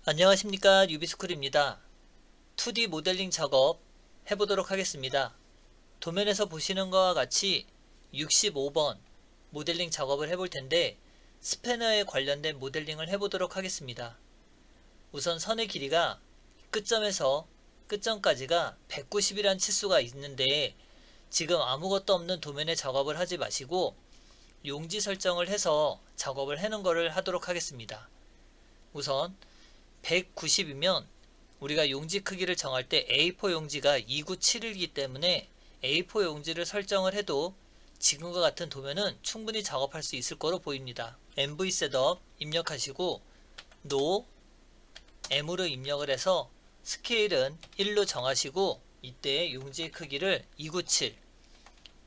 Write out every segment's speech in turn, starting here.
안녕하십니까, 유비스쿨입니다. 2D 모델링 작업 해보도록 하겠습니다. 도면에서 보시는 것과 같이 65번 모델링 작업을 해볼 텐데 스패너에 관련된 모델링을 해보도록 하겠습니다. 우선 선의 길이가 끝점에서 끝점까지가 190이란 치수가 있는데 지금 아무것도 없는 도면에 작업을 하지 마시고 용지 설정을 해서 작업을 해놓은 거를 하도록 하겠습니다. 우선 190이면 우리가 용지 크기를 정할 때 A4 용지가 297이기 때문에 A4 용지를 설정을 해도 지금과 같은 도면은 충분히 작업할 수 있을 거로 보입니다. MV 셋업 입력하시고 No M으로 입력을 해서 스케일은 1로 정하시고 이때 용지의 크기를 297,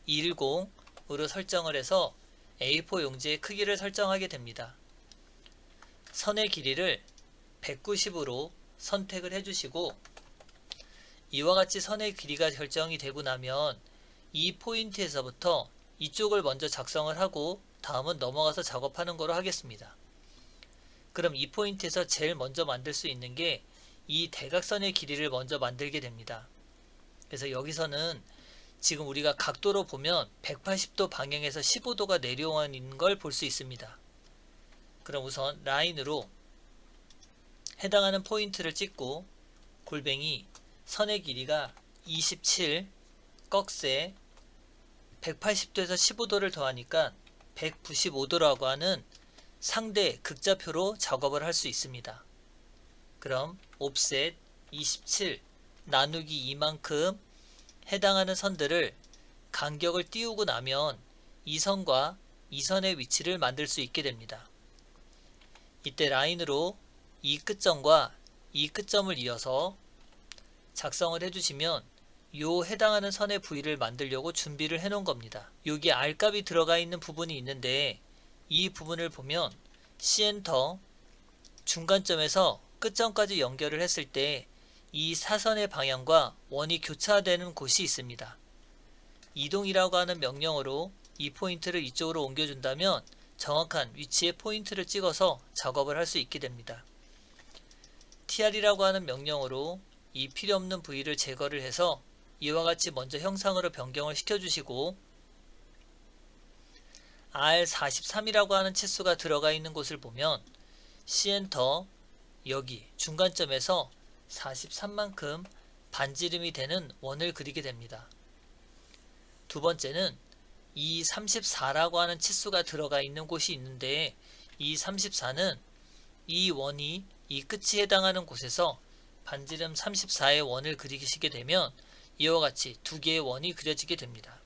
210으로 설정을 해서 A4 용지의 크기를 설정하게 됩니다. 선의 길이를 190으로 선택을 해주시고 이와 같이 선의 길이가 결정이 되고 나면 이 포인트에서부터 이쪽을 먼저 작성을 하고 다음은 넘어가서 작업하는 거로 하겠습니다. 그럼 이 포인트에서 제일 먼저 만들 수 있는 게 이 대각선의 길이를 먼저 만들게 됩니다. 그래서 여기서는 지금 우리가 각도로 보면 180도 방향에서 15도가 내려오는 걸 볼 수 있습니다. 그럼 우선 라인으로 해당하는 포인트를 찍고 골뱅이 선의 길이가 27 꺽쇠 180도에서 15도를 더하니까 195도라고 하는 상대 극좌표로 작업을 할 수 있습니다. 그럼 옵셋 27 나누기 2만큼 해당하는 선들을 간격을 띄우고 나면 이 선과 이 선의 위치를 만들 수 있게 됩니다. 이때 라인으로 이 끝점과 이 끝점을 이어서 작성을 해주시면 요 해당하는 선의 부위를 만들려고 준비를 해 놓은 겁니다. 여기 R값이 들어가 있는 부분이 있는데 이 부분을 보면 C엔터 중간점에서 끝점까지 연결을 했을 때 이 사선의 방향과 원이 교차되는 곳이 있습니다. 이동이라고 하는 명령어로 이 포인트를 이쪽으로 옮겨준다면 정확한 위치에 포인트를 찍어서 작업을 할 수 있게 됩니다. tr이라고 하는 명령어로 이 필요없는 부위를 제거를 해서 이와 같이 먼저 형상으로 변경을 시켜주시고 R43이라고 하는 치수가 들어가 있는 곳을 보면 C엔터 여기 중간점에서 43만큼 반지름이 되는 원을 그리게 됩니다. 두 번째는 이 34라고 하는 치수가 들어가 있는 곳이 있는데 이 34는 이 원이 이 끝이 해당하는 곳에서 반지름 34의 원을 그리시게 되면 이와 같이 두 개의 원이 그려지게 됩니다.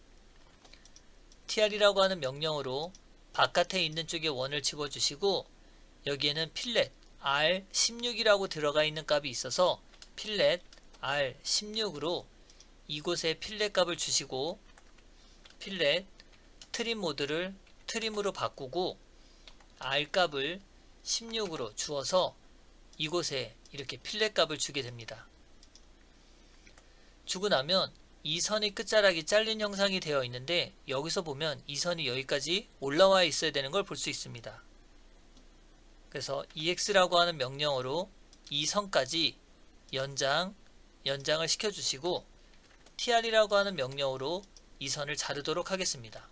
tr이라고 하는 명령으로 바깥에 있는 쪽에 원을 집어주시고 여기에는 필렛 R16이라고 들어가 있는 값이 있어서 필렛 R16으로 이곳에 필렛 값을 주시고 필렛 트림 모드를 트림으로 바꾸고 R 값을 16으로 주어서 이곳에 이렇게 필렛 값을 주게 됩니다. 주고 나면 이 선이 끝자락이 잘린 형상이 되어 있는데 여기서 보면 이 선이 여기까지 올라와 있어야 되는 걸 볼 수 있습니다. 그래서 ex라고 하는 명령어로 이 선까지 연장을 시켜주시고 tr이라고 하는 명령어로 이 선을 자르도록 하겠습니다.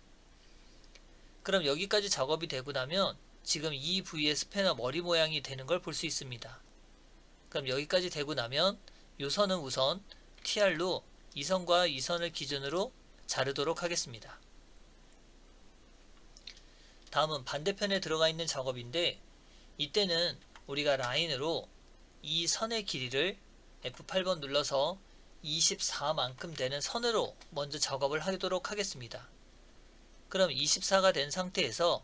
그럼 여기까지 작업이 되고 나면 지금 이 부위의 스패너 머리 모양이 되는 걸 볼 수 있습니다. 그럼 여기까지 되고 나면 이 선은 우선 tr로 이 선과 이 선을 기준으로 자르도록 하겠습니다. 다음은 반대편에 들어가 있는 작업인데 이때는 우리가 라인으로 이 선의 길이를 F8번 눌러서 24만큼 되는 선으로 먼저 작업을 하도록 하겠습니다. 그럼 24가 된 상태에서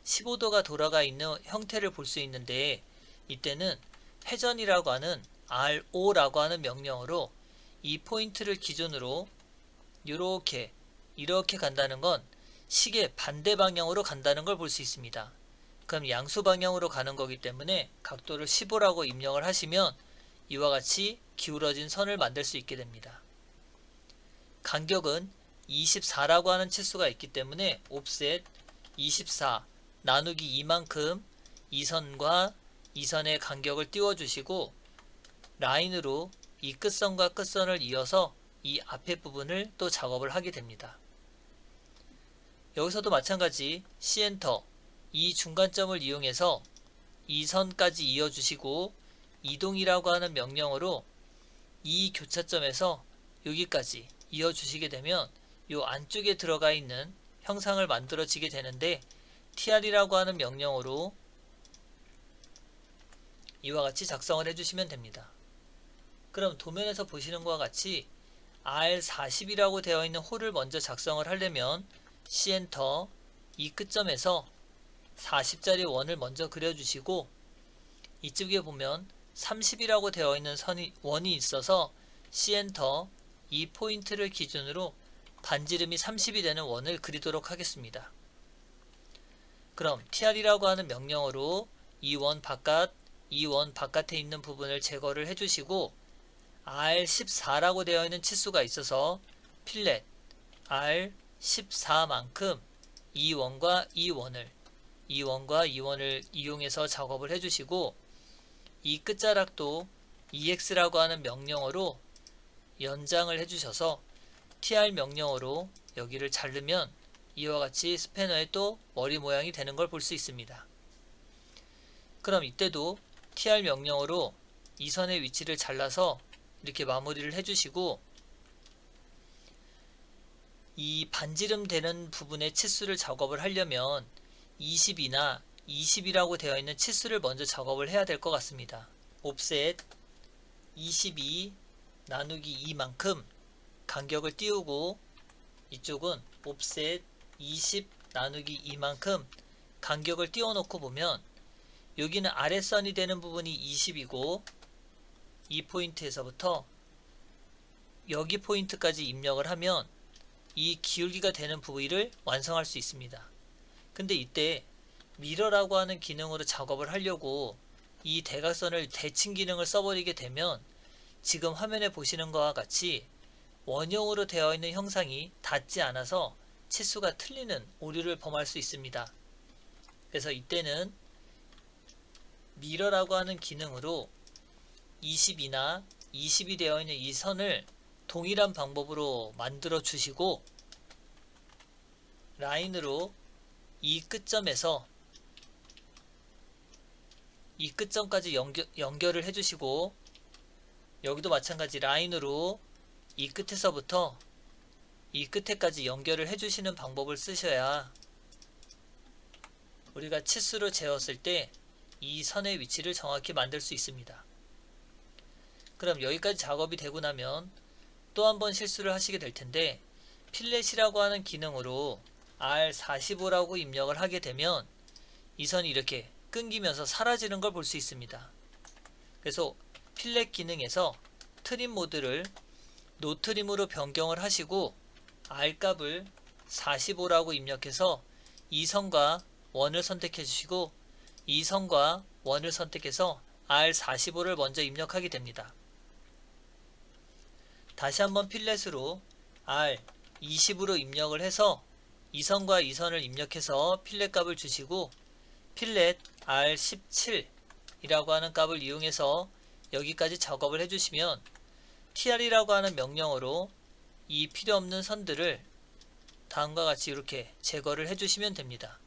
15도가 돌아가 있는 형태를 볼 수 있는데 이때는 회전이라고 하는 RO라고 하는 명령어로 이 포인트를 기준으로 이렇게 간다는 건 시계 반대 방향으로 간다는 걸 볼 수 있습니다. 그럼 양수 방향으로 가는 거기 때문에 각도를 15라고 입력을 하시면 이와 같이 기울어진 선을 만들 수 있게 됩니다. 간격은 24라고 하는 치수가 있기 때문에 옵셋 24 나누기 2만큼 이 선과 이 선의 간격을 띄워주시고 라인으로 이 끝선과 끝선을 이어서 이 앞에 부분을 또 작업을 하게 됩니다. 여기서도 마찬가지 C엔터 이 중간점을 이용해서 이 선까지 이어주시고 이동이라고 하는 명령어로 이 교차점에서 여기까지 이어주시게 되면 이 안쪽에 들어가 있는 형상을 만들어지게 되는데 tr이라고 하는 명령어로 이와 같이 작성을 해주시면 됩니다. 그럼 도면에서 보시는 것과 같이 R40이라고 되어 있는 홀을 먼저 작성을 하려면 C엔터 이 끝점에서 40짜리 원을 먼저 그려주시고 이쪽에 보면 30이라고 되어 있는 원이 있어서 C엔터 이 포인트를 기준으로 반지름이 30이 되는 원을 그리도록 하겠습니다. 그럼 tr이라고 하는 명령어로 이 원 바깥에 있는 부분을 제거를 해주시고 R14라고 되어 있는 치수가 있어서 필렛 R14만큼 이 원과 이 원을 이용해서 작업을 해주시고 이 끝자락도 EX라고 하는 명령어로 연장을 해주셔서 TR 명령어로 여기를 자르면 이와 같이 스패너의 또 머리 모양이 되는 걸 볼 수 있습니다. 그럼 이때도 TR 명령어로 이 선의 위치를 잘라서 이렇게 마무리를 해주시고 이 반지름 되는 부분의 치수를 작업을 하려면 20이나 20이라고 되어 있는 치수를 먼저 작업을 해야 될 것 같습니다. 옵셋 22 나누기 2만큼 간격을 띄우고 이쪽은 옵셋 20 나누기 2만큼 간격을 띄워 놓고 보면 여기는 아랫선이 되는 부분이 20이고 이 포인트에서부터 여기 포인트까지 입력을 하면 이 기울기가 되는 부위를 완성할 수 있습니다. 근데 이때 미러라고 하는 기능으로 작업을 하려고 이 대각선을 대칭 기능을 써버리게 되면 지금 화면에 보시는 것과 같이 원형으로 되어 있는 형상이 닿지 않아서 치수가 틀리는 오류를 범할 수 있습니다. 그래서 이때는 미러라고 하는 기능으로 20이나 20이 되어 있는 이 선을 동일한 방법으로 만들어 주시고 라인으로 이 끝점에서 이 끝점까지 연결을 해주시고 여기도 마찬가지 라인으로 이 끝에서부터 이 끝에까지 연결을 해주시는 방법을 쓰셔야 우리가 치수로 재었을 때 이 선의 위치를 정확히 만들 수 있습니다. 그럼 여기까지 작업이 되고 나면 또 한 번 실수를 하시게 될 텐데 필렛이라고 하는 기능으로 R45라고 입력을 하게 되면 이 선이 이렇게 끊기면서 사라지는 걸 볼 수 있습니다. 그래서 필렛 기능에서 트림 모드를 노트림으로 변경을 하시고 R 값을 45라고 입력해서 이 선과 원을 선택해 주시고 이 선과 원을 선택해서 R45를 먼저 입력하게 됩니다. 다시 한번 필렛으로 R20으로 입력을 해서 이 선과 이 선을 입력해서 필렛 값을 주시고 필렛 R17이라고 하는 값을 이용해서 여기까지 작업을 해주시면 tr이라고 하는 명령어로 이 필요없는 선들을 다음과 같이 이렇게 제거를 해주시면 됩니다.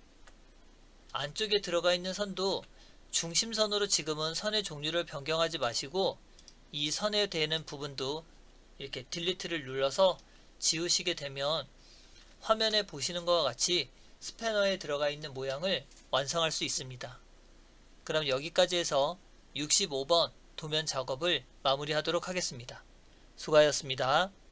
안쪽에 들어가 있는 선도 중심선으로 지금은 선의 종류를 변경하지 마시고 이 선에 되는 부분도 이렇게 딜리트를 눌러서 지우시게 되면 화면에 보시는 것과 같이 스패너에 들어가 있는 모양을 완성할 수 있습니다. 그럼 여기까지 해서 65번 도면 작업을 마무리하도록 하겠습니다. 수고하셨습니다.